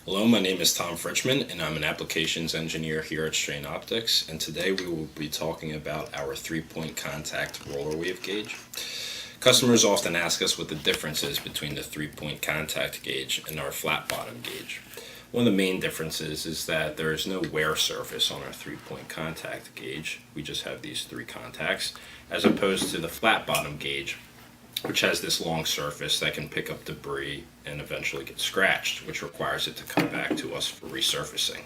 Hello, my name is Tom Fritchman, and I'm an applications engineer here at Treinamento, and today we will be talking about our three-point contact roller wave gauge. Customers often ask us what the difference is between the three-point contact gauge and our flat bottom gauge. One of the main differences is that there is no wear surface on our three-point contact gauge. We just have these three contacts, as opposed to the flat bottom gauge, which has this long surface that can pick up debris and eventually get scratched, which requires it to come back to us for resurfacing.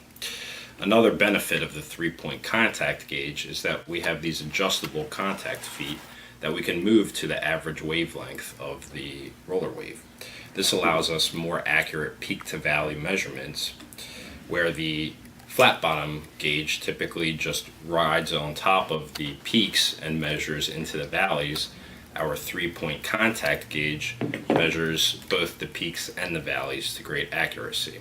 Another benefit of the three-point contact gauge is that we have these adjustable contact feet that we can move to the average wavelength of the roller wave. This allows us more accurate peak to valley measurements, where the flat bottom gauge typically just rides on top of the peaks and measures into the valleys. Our three-point contact gauge measures both the peaks and the valleys to great accuracy.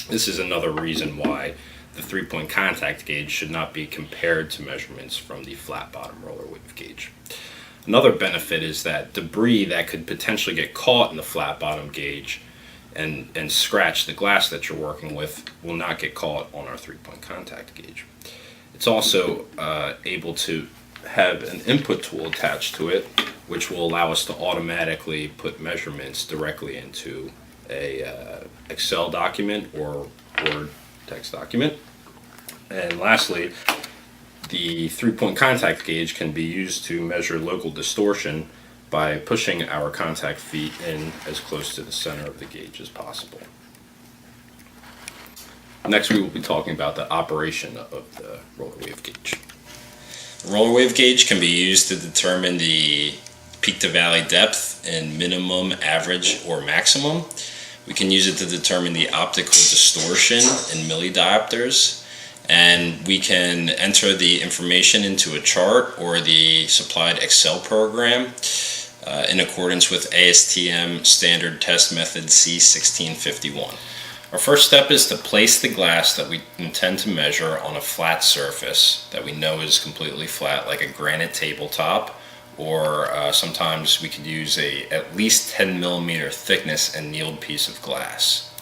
This is another reason why the three-point contact gauge should not be compared to measurements from the flat bottom roller wave gauge. Another benefit is that debris that could potentially get caught in the flat bottom gauge and scratch the glass that you're working with will not get caught on our three-point contact gauge. It's also able to have an input tool attached to it, which will allow us to automatically put measurements directly into a Excel document or Word text document. And lastly, the three-point contact gauge can be used to measure local distortion by pushing our contact feet in as close to the center of the gauge as possible. Next, we will be talking about the operation of the roller wave gauge. The roller wave gauge can be used to determine the peak to valley depth in minimum, average, or maximum. We can use it to determine the optical distortion in millidiopters, and we can enter the information into a chart or the supplied Excel program in accordance with ASTM standard test method C1651. Our first step is to place the glass that we intend to measure on a flat surface that we know is completely flat, like a granite tabletop, or sometimes we could use a at least 10 millimeter thickness annealed piece of glass.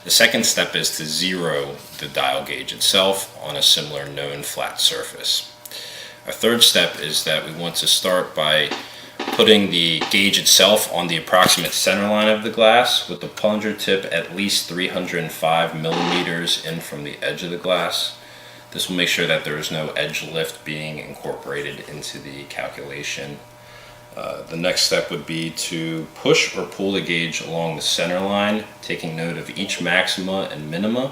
The second step is to zero the dial gauge itself on a similar known flat surface. Our third step is that we want to start by putting the gauge itself on the approximate center line of the glass with the plunger tip at least 305 millimeters in from the edge of the glass. This will make sure that there is no edge lift being incorporated into the calculation. The next step would be to push or pull the gauge along the center line, taking note of each maxima and minima.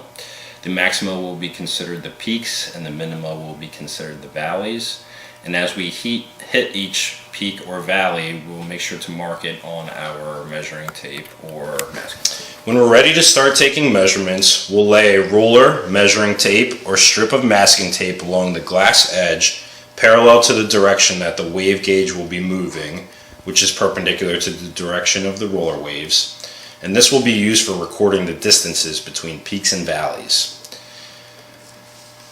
The maxima will be considered the peaks and the minima will be considered the valleys. And as we hit each peak or valley, we'll make sure to mark it on our measuring tape or masking tape. When we're ready to start taking measurements, we'll lay a ruler, measuring tape, or strip of masking tape along the glass edge parallel to the direction that the wave gauge will be moving, which is perpendicular to the direction of the roller waves. And this will be used for recording the distances between peaks and valleys.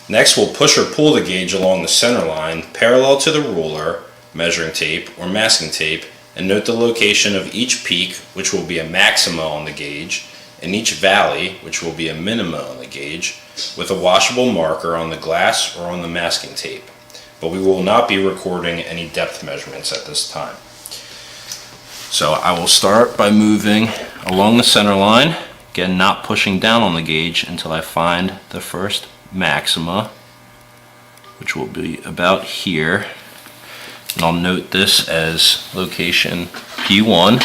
Next, we'll push or pull the gauge along the center line parallel to the ruler, measuring tape, or masking tape, and note the location of each peak, which will be a maxima on the gauge, and each valley, which will be a minima on the gauge, with a washable marker on the glass or on the masking tape. But we will not be recording any depth measurements at this time. So I will start by moving along the center line, again not pushing down on the gauge until I find the first maxima, which will be about here. And I'll note this as location P1.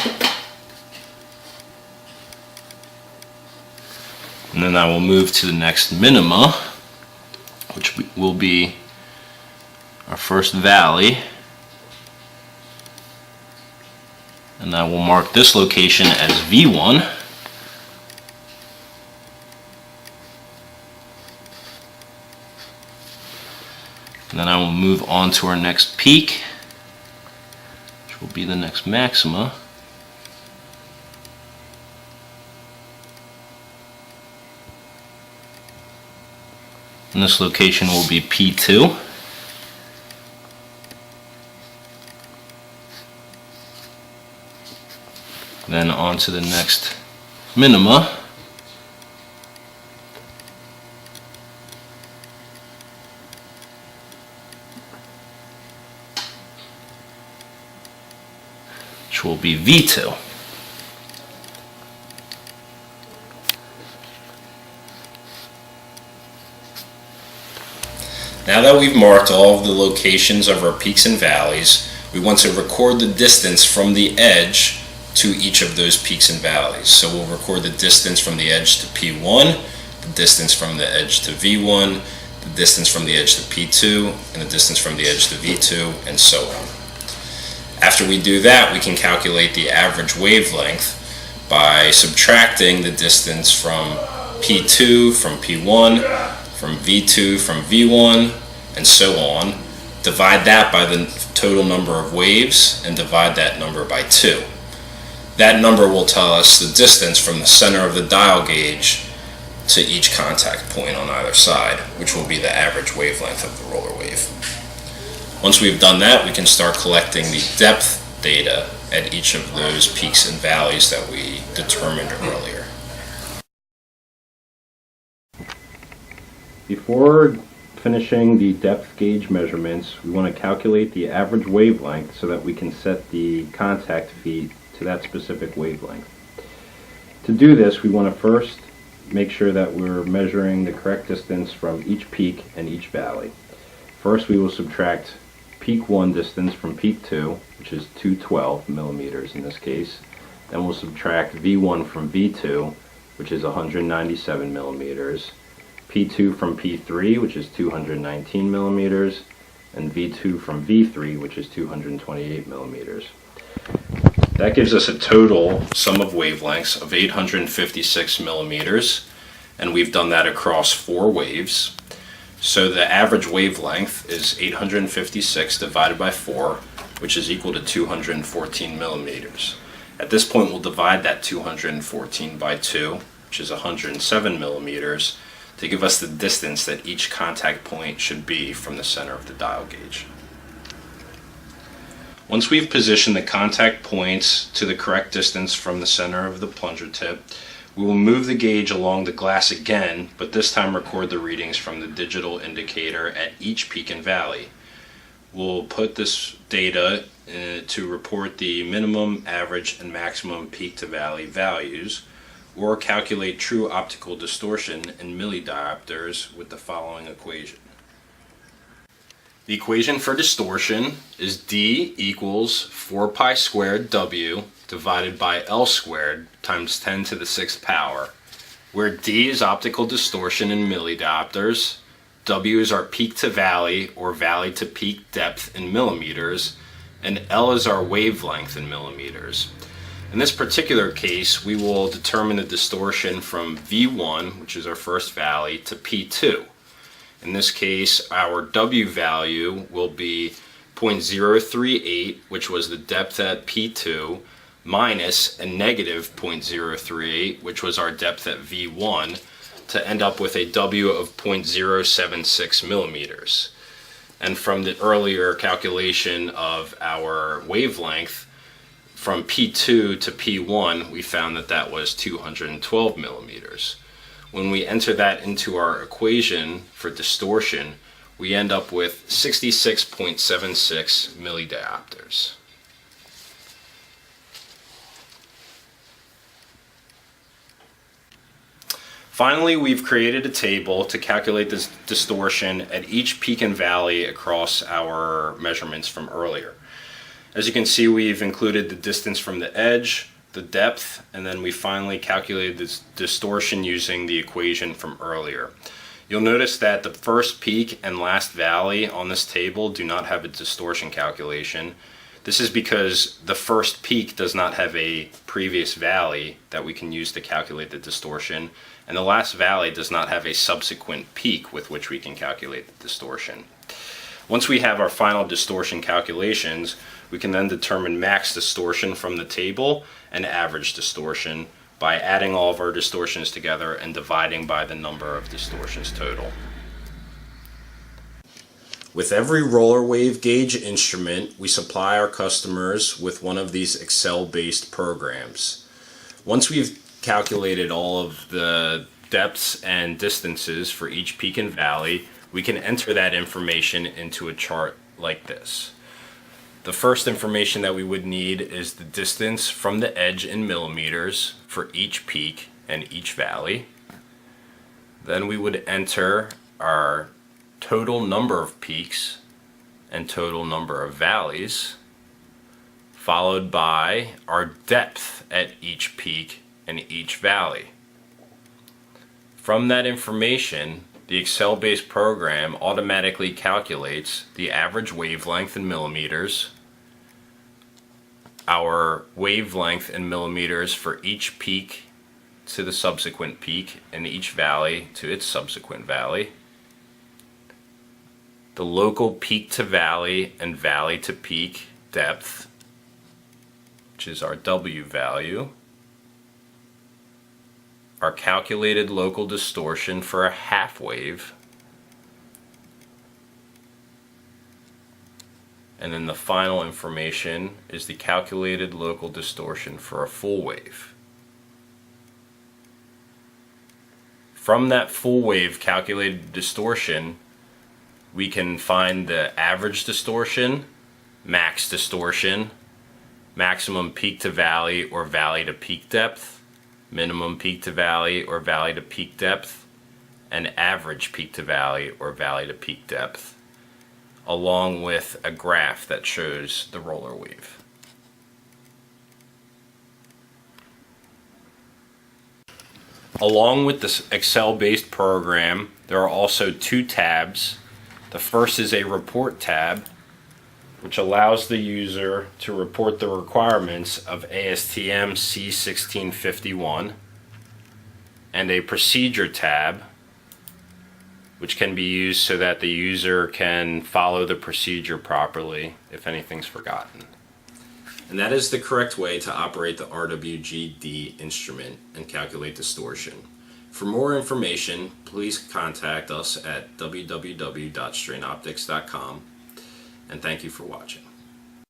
And then I will move to the next minima, which will be our first valley. And I will mark this location as V1. And then I will move on to our next peak, which will be the next maxima. And this location will be P2. Then on to the next minima, which will be V2. Now that we've marked all of the locations of our peaks and valleys, we want to record the distance from the edge to each of those peaks and valleys. So we'll record the distance from the edge to P1, the distance from the edge to V1, the distance from the edge to P2, and the distance from the edge to V2, and so on. After we do that, we can calculate the average wavelength by subtracting the distance from P2 from P1, from V2 from V1, and so on. Divide that by the total number of waves, and divide that number by 2. That number will tell us the distance from the center of the dial gauge to each contact point on either side, which will be the average wavelength of the roller wave. Once we've done that, we can start collecting the depth data at each of those peaks and valleys that we determined earlier. Before finishing the depth gauge measurements, we want to calculate the average wavelength so that we can set the contact feet to that specific wavelength. To do this, we want to first make sure that we're measuring the correct distance from each peak and each valley. First, we will subtract peak 1 distance from peak 2, which is 212 millimeters in this case. Then we'll subtract V1 from V2, which is 197 millimeters. P2 from P3, which is 219 millimeters, and V2 from V3, which is 228 millimeters. That gives us a total sum of wavelengths of 856 millimeters, and we've done that across 4 waves. So the average wavelength is 856 divided by 4, which is equal to 214 millimeters. At this point, we'll divide that 214 by 2, which is 107 millimeters, to give us the distance that each contact point should be from the center of the dial gauge. Once we've positioned the contact points to the correct distance from the center of the plunger tip, we will move the gauge along the glass again, but this time record the readings from the digital indicator at each peak and valley. We'll put this data to report the minimum, average, and maximum peak to valley values, or calculate true optical distortion in millidiopters with the following equation. The equation for distortion is D equals 4 pi squared W divided by L squared times 10 to the 6th power, where D is optical distortion in millidiopters, W is our peak to valley or valley to peak depth in millimeters, and L is our wavelength in millimeters. In this particular case, we will determine the distortion from V1, which is our first valley, to P2. In this case, our W value will be 0.038, which was the depth at P2, minus a negative 0.038, which was our depth at V1, to end up with a W of 0.076 millimeters. And from the earlier calculation of our wavelength, from P2 to P1, we found that that was 212 millimeters. When we enter that into our equation for distortion, we end up with 66.76 millidiopters. Finally, we've created a table to calculate this distortion at each peak and valley across our measurements from earlier. As you can see, we've included the distance from the edge, the depth, and then we finally calculated this distortion using the equation from earlier. You'll notice that the first peak and last valley on this table do not have a distortion calculation. This is because the first peak does not have a previous valley that we can use to calculate the distortion, and the last valley does not have a subsequent peak with which we can calculate the distortion. Once we have our final distortion calculations, we can then determine max distortion from the table and average distortion by adding all of our distortions together and dividing by the number of distortions total. With every roller wave gauge instrument, we supply our customers with one of these Excel-based programs. Once we've calculated all of the depths and distances for each peak and valley, we can enter that information into a chart like this. The first information that we would need is the distance from the edge in millimeters for each peak and each valley. Then we would enter our total number of peaks and total number of valleys, followed by our depth at each peak and each valley. From that information, the Excel-based program automatically calculates the average wavelength in millimeters, our wavelength in millimeters for each peak to the subsequent peak and each valley to its subsequent valley, the local peak to valley and valley to peak depth, which is our W value, our calculated local distortion for a half wave, and then the final information is the calculated local distortion for a full wave. From that full wave calculated distortion, we can find the average distortion, max distortion, maximum peak to valley or valley to peak depth, minimum peak to valley or valley to peak depth, and average peak to valley or valley to peak depth, along with a graph that shows the roller wave. Along with this Excel-based program, there are also two tabs. The first is a report tab, which allows the user to report the requirements of ASTM C1651, and a procedure tab, which can be used so that the user can follow the procedure properly if anything's forgotten. And that is the correct way to operate the RWG D instrument and calculate distortion. For more information, please contact us at www.strainoptics.com, and thank you for watching.